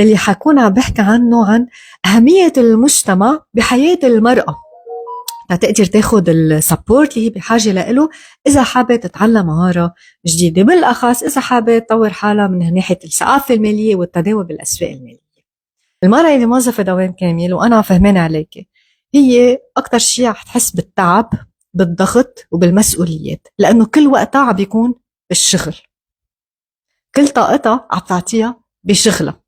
اللي حكون عم بحكي عنه عن أهمية المجتمع بحياة المرأة لتقدر تاخد السبورت اللي هي بحاجة له إذا حابة تتعلم مهارة جديدة، بالأخص إذا حابة تطور حالها من ناحية الثقافة المالية والتداول بالأسواق المالية. المرأة اللي موظفة دوام كامل وأنا فهمان عليك هي أكتر شيء رح تحس بالتعب بالضغط وبالمسؤوليات، لأنه كل وقتها عم بيكون بالشغل، كل طاقتها عم تعطيها بشغلها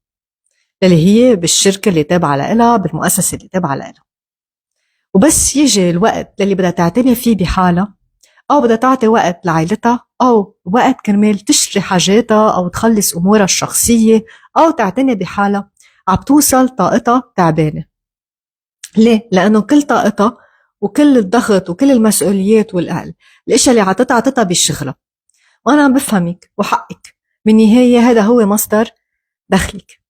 اللي هي بالشركة اللي تابعة لها، بالمؤسسة اللي تابعة لها. وبس يجي الوقت اللي بدها تعتني فيه بحالها أو بدها تعطي وقت لعائلتها أو وقت كرمال تشتري حاجاتها أو تخلص أمورها الشخصية أو تعتني بحالها، عم توصل طاقتها تعبانة. ليه؟ لأنه كل طاقتها وكل الضغط وكل المسؤوليات الاشياء اللي عطتها بالشغلة. وأنا عم بفهمك وحقك، بالنهاية هذا هو مصدر دخلك.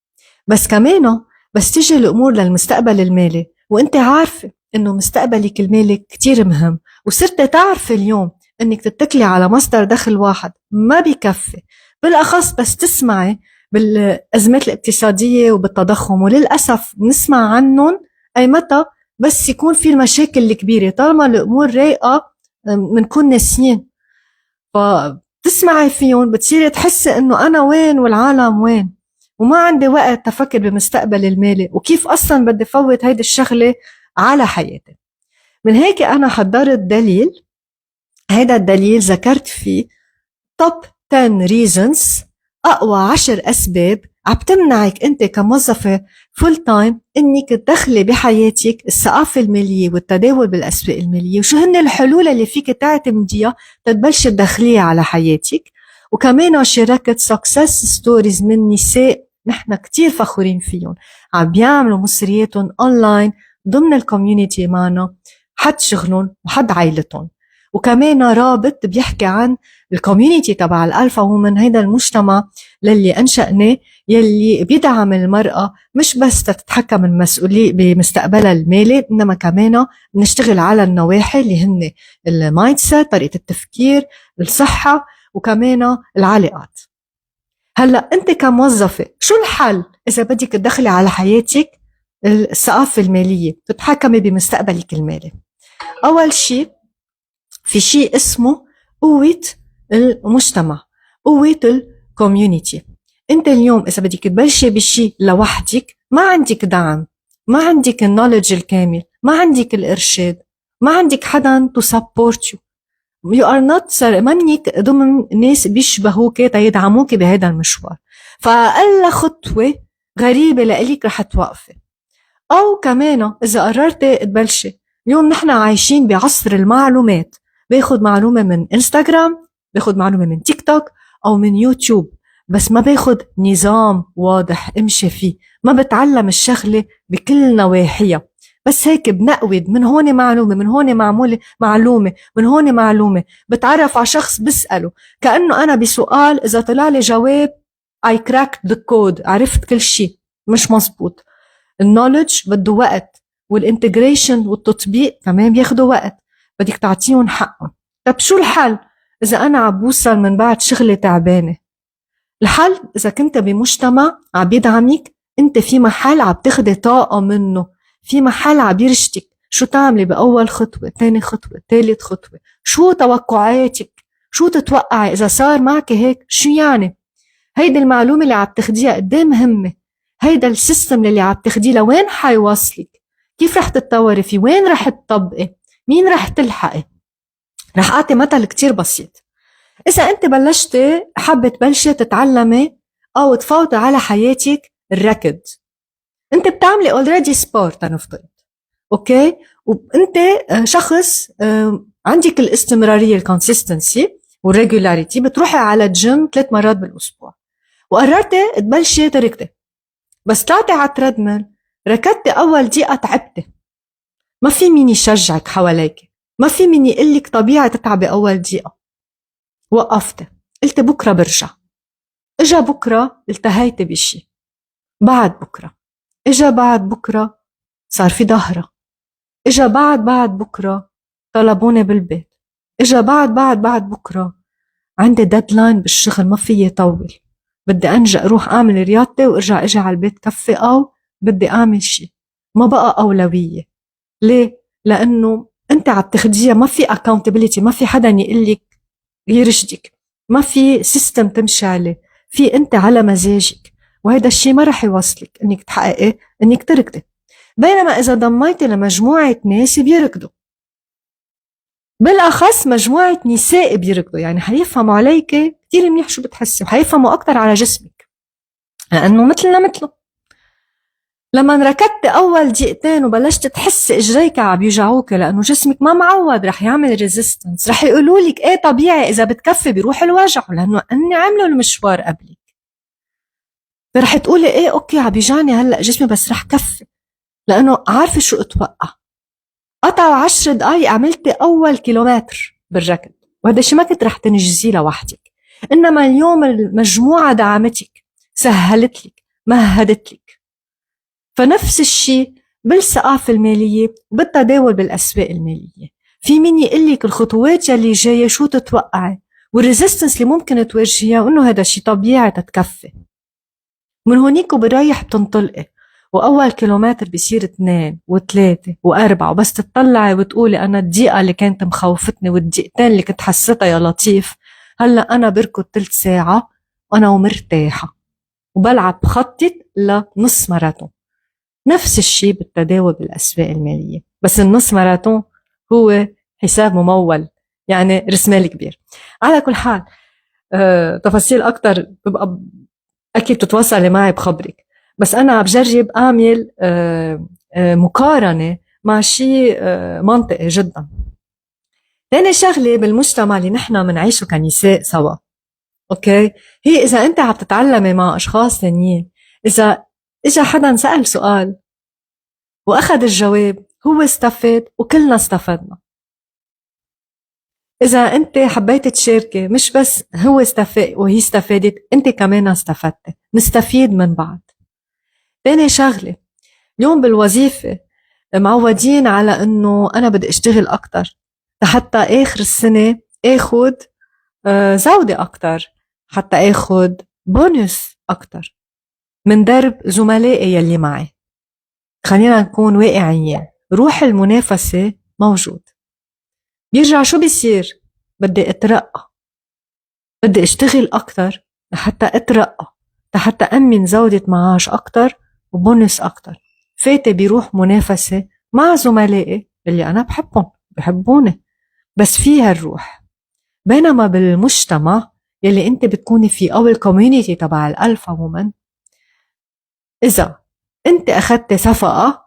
بس كمان بس تجي الأمور للمستقبل المالي وانت عارفة انه مستقبلك المالي كتير مهم، وصرت تعرف اليوم انك تتكلي على مصدر دخل واحد ما بيكفي، بالأخص بس تسمعي بالأزمات الاقتصادية وبالتضخم، وللأسف نسمع عنهم أي متى بس يكون في المشاكل الكبيرة. طالما الأمور رايقة منكون ناسيين، فتسمعي فيهم بتصيري تحسي انه انا وين والعالم وين، وما عندي وقت تفكر بمستقبل المالي وكيف اصلا بدي فوت هيدي الشغلة على حياتي. من هيك انا حضرت دليل، هيدا الدليل ذكرت فيه top 10 reasons، اقوى 10 اسباب عم تمنعك انت كموظفة فول تايم انك تدخلي بحياتك الثقافة المالية والتداول بالاسواق المالية، وشو هن الحلول اللي فيك تعتمديها تتبلش تدخليها على حياتك. وكمان شاركت سكسس ستوريز من نساء نحن كتير فخورين فيهم، عم بيعملوا مصرياتهم اونلاين ضمن الكوميونيتي معنا، حد شغلهم وحد عائلتهم. وكمان رابط بيحكي عن الكوميونيتي تبع الألفا وومن، هيدا المجتمع للي أنشأناه يلي بيدعم المرأة مش بس تتحكم المسؤولية بمستقبلها المالي، إنما كمان نشتغل على النواحي اللي هن المايند سيت، طريقة التفكير، الصحة، وكمان العلاقات. هلأ أنت كموظفة شو الحل إذا بدك تدخلي على حياتك الثقافة المالية تتحكمي بمستقبلك المالي؟ أول شيء في شيء اسمه قوة المجتمع، قوة الكوميونيتي. انت اليوم اذا بدك تبلشي بشيء لوحدك، ما عندك دعم، ما عندك النولج الكامل، ما عندك الارشاد، ما عندك حدا to support you are not منك ضمن ناس بيشبهوك يدعموك بهذا المشوار، فأقل خطوة غريبة لإلك رح توقفي. أو كمان إذا قررتي تبلشي، اليوم نحن عايشين بعصر المعلومات، باخد معلومة من انستغرام، باخد معلومة من تيك توك أو من يوتيوب، بس ما باخد نظام واضح امشي فيه، ما بتعلم الشغلة بكل نواحيها، بس هيك بنقود من هون معلومة، من هون معلومة، من هون معلومة، بتعرف على شخص بسأله كأنه أنا بسؤال إذا طلع لي جواب I cracked the code، عرفت كل شيء. مش مزبوط. النولج بده وقت، والانتجريشن والتطبيق كمان بياخدوا وقت، بدك تعطيهم حقهم. طب شو الحل إذا أنا عم بوصل من بعد شغلي تعبانة؟ الحل إذا كنت بمجتمع عم بيدعمك، أنت في محل عم تاخدي طاقة منه، في محل عم يرشدك شو تعملي بأول خطوة، تاني خطوة، ثالث خطوة، شو توقعاتك، شو تتوقعي إذا صار معك هيك شو يعني. هيدي المعلومة اللي عم تاخديها قدام مهمة، هيدا السيستم اللي عم تاخديه لوين حيوصلك، كيف رح تتطوري فيه، وين رح تطبقي، مين رح تلحقي. رح أعطي مثل كتير بسيط. إذا أنت بلشتي حابة تبلشي تتعلمي أو تفوتي على حياتك الركض، أنت بتعملي already سبورت نفترض، أوكي، وأنت شخص عندك الاستمرارية الكونسيستنسي والريجولاريتي، بتروحي على الجيم 3 مرات بالأسبوع، وقررتي تبلشي تركضي، بس طلعتي على التريدميل، ركضتي أول دقيقة تعبتي، ما في مين يشجعك حواليك، ما في مين يقلك طبيعي تتعبي أول دقيقة، وقفتي قلتي بكرة برجع. إجا بكرة التهيتي بشي، بعد بكرة إجا، بعد بكرة صار في ظهرة، إجا بعد بكرة طلبوني بالبيت، إجا بعد بكرة عندي ديدلاين بالشغل ما فيي طول، بدي أنجأ أروح أعمل رياضتي وأرجع أجي على البيت كفي، أو بدي أعمل شيء. ما بقى أولوية. ليه؟ لأنه أنت عم تاخديها، ما في accountability، ما في حدا يقلك يرشدك، ما في سيستم تمشي عليه، في أنت على مزاجك. وهذا الشيء ما رح يوصلك إنك تحققي إنك تركضي. بينما إذا ضميتي لمجموعة ناس بيركضوا، بالأخص مجموعة نساء بيركضوا، يعني حيفهموا عليك كتير منيح شو بتحسي، وحيفهموا أكتر على جسمك، لأنه مثلنا مثله. لما ركضت أول دقيقتين وبلشت تحسي إجريك عم بيوجعوك لأنه جسمك ما معود، رح يعمل ريزيستنس، رح يقولوا لك إيه طبيعي إذا بتكفي بيروح الوجع، لأنه أني عملوا المشوار قبلك. رح تقولي إيه أوكي عم بيجاني هلأ جسمي بس رح كفي، لأنه عارفة شو أتوقع. قطعوا 10 دقايق عملتي أول كيلومتر بالركض، وهذا الشيء ما كنت رح تنجزيه لوحدك. إنما اليوم المجموعة دعمتك، سهلت لك، مهدت لك. فنفس الشيء بالثقافة المالية وبالتداول بالأسواق المالية. في مين يقلك الخطوات يلي جاية شو تتوقعي والريزيستنس اللي ممكن تواجهيها، وإنه هذا الشيء طبيعي تتكفي. من هونيك وبرايح بتنطلقي، وأول كيلومتر بيصير 2 و3 و4، وبس تطلعي وتقولي أنا الدقيقة اللي كانت مخوفتني والدقيقتين اللي كنت حسيتها يا لطيف، هلأ أنا بركض 3 ساعة وأنا ومرتاحة وبلعب بخطط لنص ماراثون. نفس الشيء بالتداول بالأسواق المالية، بس النص ماراثون هو حساب ممول، يعني رسمال كبير. على كل حال تفاصيل أكتر ببقى أكيد تتواصلي معي بخبرك، بس أنا بجرب أعمل مقارنة مع شيء منطقي جدا. تاني شغلة بالمجتمع اللي نحن منعيشه كنساء سوا، أوكي، هي إذا أنت عم تتعلمي مع أشخاص ثانيين، إذا إجا حدا سأل سؤال وأخذ الجواب، هو استفاد وكلنا استفدنا. إذا أنت حبيت تشاركي، مش بس هو استفاد وهي استفادت، أنت كمان استفدت، نستفيد من بعض. تاني شغلة، اليوم بالوظيفة معودين على أنه أنا بدي أشتغل أكتر حتى آخر السنة أخذ زودة أكتر، حتى أخذ بونus أكتر من درب زملائي يلي معي. خلينا نكون واقعيين، روح المنافسة موجود. بيرجع شو بيصير؟ بدي أترقى، بدي أشتغل أكتر لحتى أترقى، لحتى أمن زودة معاش أكتر وبونس أكتر. فاتي بيروح منافسة مع زملائي اللي أنا بحبهم بحبوني، بس فيها الروح. بينما بالمجتمع يلي أنت بتكوني فيه أو الكوميونيتي تبع الألفا وومن، إذا أنت أخدت صفقة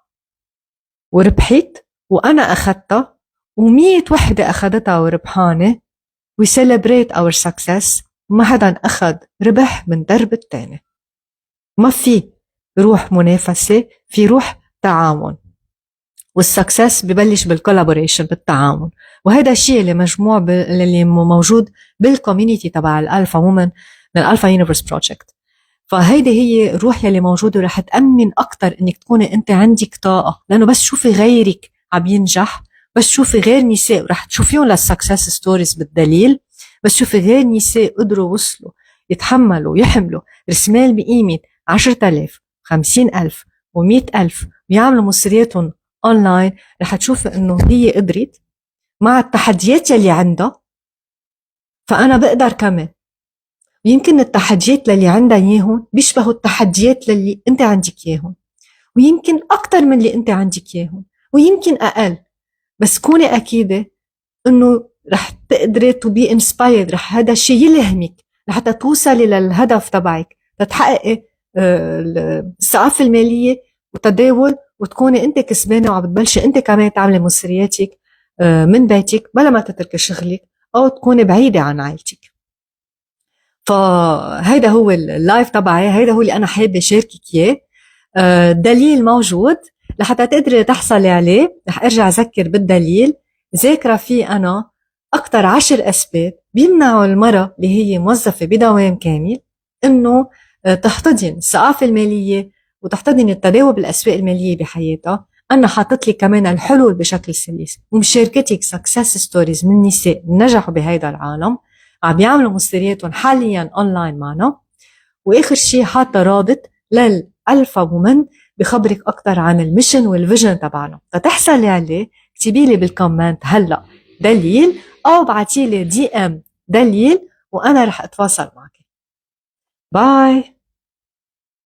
وربحت وأنا أخدتها و100 وحدة أخدتها وربحانة، we celebrate our success، ما حدا أخد ربح من درب التاني. ما في روح منافسة، في روح تعاون، والسكسس ببلش بالكولابوريشن، بالتعاون. وهذا الشيء اللي مجموع اللي موجود بالكوميونيتي تبع الألفا وومن من الألفا يونيفرس بروجكت. فهيدي هي الروح يلي موجودة، ورح تأمن أكتر إنك تكوني أنت عندك طاقة، لأنه بس شوفي غيرك عم ينجح، بس شوفي غير نساء ورح تشوفيهم للسكسس ستوريز بالدليل، بس شوفي غير نساء قدروا وصلوا يتحملوا يحملوا رسمال بقيمة 10,000 50,000 و100,000 ويعملوا مصرياتهم أونلاين، رح تشوفي إنه هي قدرت مع التحديات يلي عندها، فأنا بقدر كمان. ويمكن التحديات للي عندها إياهم بيشبهوا التحديات للي أنت عندك إياهم، ويمكن أكتر من اللي أنت عندك إياهم، ويمكن أقل. بس كوني أكيدة إنه رح تقدري to be inspired، رح هذا الشيء يلهمك لحتى توصلي للهدف تبعك، لتحققي الثقافة المالية والتداول، وتكوني أنت كسبانة وعم بتبلشي أنت كمان تعملي مصرياتك من بيتك بلا ما تتركي شغلك أو تكوني بعيدة عن عائلتك. فهيدا هو اللايف تبعي، هيدا هو اللي أنا حابة شاركك إياه. دليل موجود لحتى تقدري تحصلي عليه. رح أرجع أذكر بالدليل، ذاكرة فيه أنا أكتر 10 أسباب بيمنعوا المرأة اللي هي موظفة بدوام كامل إنه تحتضن الثقافة المالية وتحتضن التداول بالأسواق المالية بحياتها. أنا حاطت لك كمان الحلول بشكل سلس، ومشاركتك سكسس ستوريز من نساء نجحوا بهيدا العالم عم بيعملوا مصدرياتهم حاليا أونلاين معنا، واخر شيء حاطه رابط للالفا وومن بخبرك اكثر عن الميشن والفيجن تبعنا. فتحصلي عليه اكتبي لي بالكومنت هلا دليل او ابعتي لي DM دليل وانا رح اتواصل معك. باي.